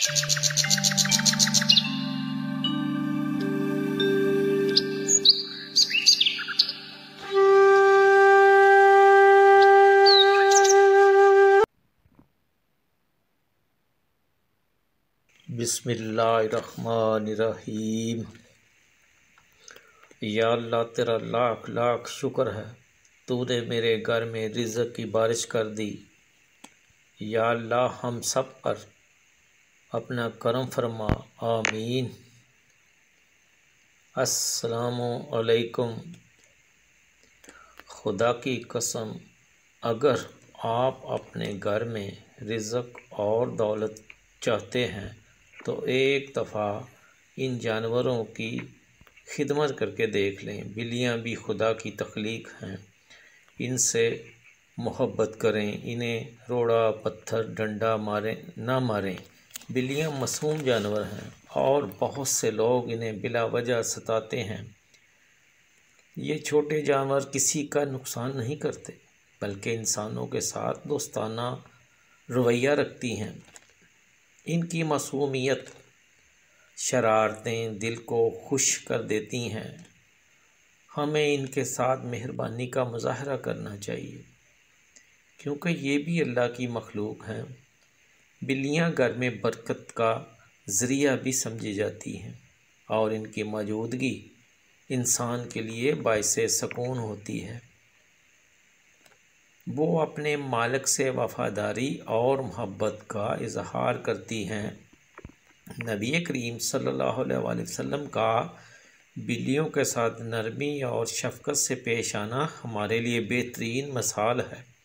بسم اللہ الرحمن الرحیم۔ یا اللہ تیرا لاکھ لاکھ شکر ہے، تو نے میرے گھر میں رزق کی بارش کر دی۔ یا اللہ ہم سب پر اپنا کرم فرما، آمین۔ السلام علیکم۔ خدا کی قسم، اگر آپ اپنے گھر میں رزق اور دولت چاہتے ہیں تو ایک دفعہ ان جانوروں کی خدمت کر کے دیکھ لیں۔ بلیاں بھی خدا کی تخلیق ہیں، ان سے محبت کریں، انہیں روڑا پتھر ڈنڈا نہ ماریں۔ بلیاں معصوم جانور ہیں اور بہت سے لوگ انہیں بلا وجہ ستاتے ہیں۔ یہ چھوٹے جانور کسی کا نقصان نہیں کرتے بلکہ انسانوں کے ساتھ دوستانہ رویہ رکھتی ہیں۔ ان کی معصومیت، شرارتیں دل کو خوش کر دیتی ہیں۔ ہمیں ان کے ساتھ مہربانی کا مظاہرہ کرنا چاہیے کیونکہ یہ بھی اللہ کی مخلوق ہیں۔ بلیاں گھر میں برکت کا ذریعہ بھی سمجھی جاتی ہیں اور ان کی موجودگی انسان کے لیے باعث سکون ہوتی ہے۔ وہ اپنے مالک سے وفاداری اور محبت کا اظہار کرتی ہیں۔ نبی کریم صلی اللہ علیہ وآلہ وسلم کا بلیوں کے ساتھ نرمی اور شفقت سے پیش آنا ہمارے لیے بہترین مثال ہے۔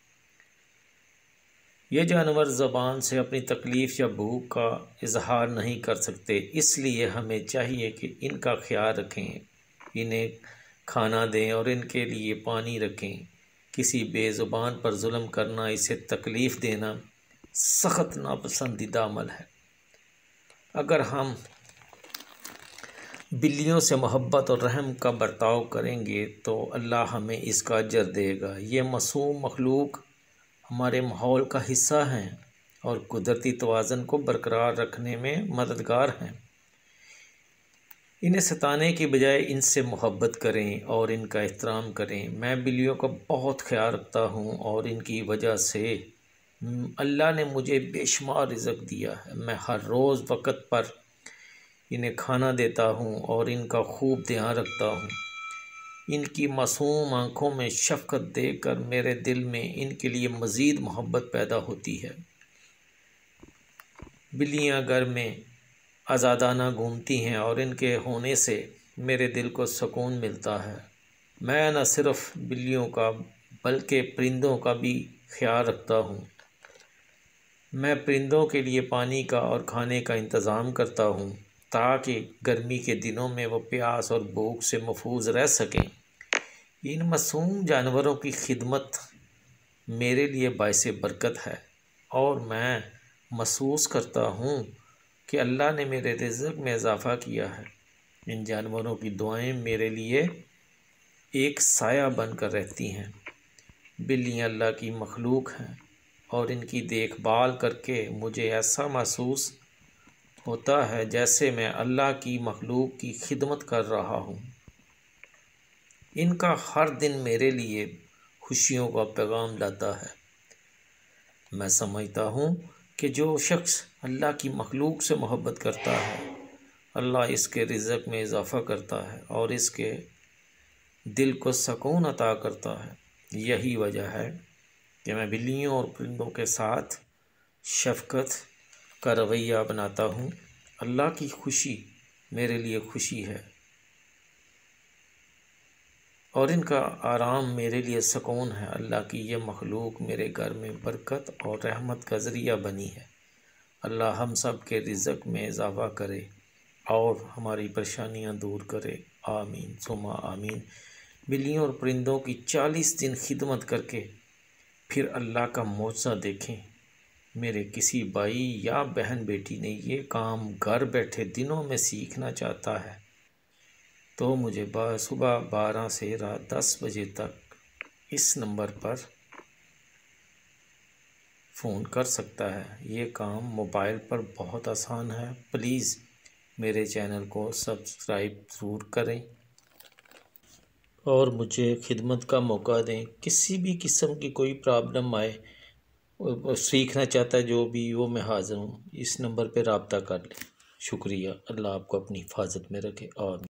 یہ جانور زبان سے اپنی تکلیف یا بھوک کا اظہار نہیں کر سکتے، اس لیے ہمیں چاہیے کہ ان کا خیال رکھیں، انہیں کھانا دیں اور ان کے لیے پانی رکھیں۔ کسی بے زبان پر ظلم کرنا، اسے تکلیف دینا سخت ناپسندیدہ عمل ہے۔ اگر ہم بلیوں سے محبت اور رحم کا برتاؤ کریں گے تو اللہ ہمیں اس کا اجر دے گا۔ یہ معصوم مخلوق ہمارے ماحول کا حصہ ہیں اور قدرتی توازن کو برقرار رکھنے میں مددگار ہیں۔ انہیں ستانے کی بجائے ان سے محبت کریں اور ان کا احترام کریں۔ میں بلیوں کا بہت خیال رکھتا ہوں اور ان کی وجہ سے اللہ نے مجھے بے شمار رزق دیا ہے۔ میں ہر روز وقت پر انہیں کھانا دیتا ہوں اور ان کا خوب دھیان رکھتا ہوں۔ ان کی معصوم آنکھوں میں شفقت دیکھ کر میرے دل میں ان کے لیے مزید محبت پیدا ہوتی ہے۔ بلیاں گھر میں آزادانہ گھومتی ہیں اور ان کے ہونے سے میرے دل کو سکون ملتا ہے۔ میں نہ صرف بلیوں کا بلکہ پرندوں کا بھی خیال رکھتا ہوں۔ میں پرندوں کے لیے پانی کا اور کھانے کا انتظام کرتا ہوں تاکہ گرمی کے دنوں میں وہ پیاس اور بھوک سے محفوظ رہ سکیں۔ ان معصوم جانوروں کی خدمت میرے لیے باعث برکت ہے اور میں محسوس کرتا ہوں کہ اللہ نے میرے رزق میں اضافہ کیا ہے۔ ان جانوروں کی دعائیں میرے لیے ایک سایہ بن کر رہتی ہیں۔ بلیاں اللہ کی مخلوق ہیں اور ان کی دیکھ بھال کر کے مجھے ایسا محسوس ہوتا ہے جیسے میں اللہ کی مخلوق کی خدمت کر رہا ہوں۔ ان کا ہر دن میرے لیے خوشیوں کا پیغام لاتا ہے۔ میں سمجھتا ہوں کہ جو شخص اللہ کی مخلوق سے محبت کرتا ہے، اللہ اس کے رزق میں اضافہ کرتا ہے اور اس کے دل کو سکون عطا کرتا ہے۔ یہی وجہ ہے کہ میں بلیوں اور پرندوں کے ساتھ شفقت کا رویہ اپناتا ہوں۔ اللہ کی خوشی میرے لیے خوشی ہے اور ان کا آرام میرے لیے سکون ہے۔ اللہ کی یہ مخلوق میرے گھر میں برکت اور رحمت کا ذریعہ بنی ہے۔ اللہ ہم سب کے رزق میں اضافہ کرے اور ہماری پریشانیاں دور کرے، آمین ثم آمین۔ بلیوں اور پرندوں کی 40 دن خدمت کر کے پھر اللہ کا معجزہ دیکھیں۔ میرے کسی بھائی یا بہن بیٹی نے یہ کام گھر بیٹھے دنوں میں سیکھنا چاہتا ہے تو مجھے صبح 12 سے رات 10 بجے تک اس نمبر پر فون کر سکتا ہے۔ یہ کام موبائل پر بہت آسان ہے۔ پلیز میرے چینل کو سبسکرائب ضرور کریں اور مجھے خدمت کا موقع دیں۔ کسی بھی قسم کی کوئی پرابلم آئے، سیکھنا چاہتا ہے جو بھی، وہ میں حاضر ہوں۔ اس نمبر پہ رابطہ کر لیں۔ شکریہ۔ اللہ آپ کو اپنی حفاظت میں رکھے۔ آمین۔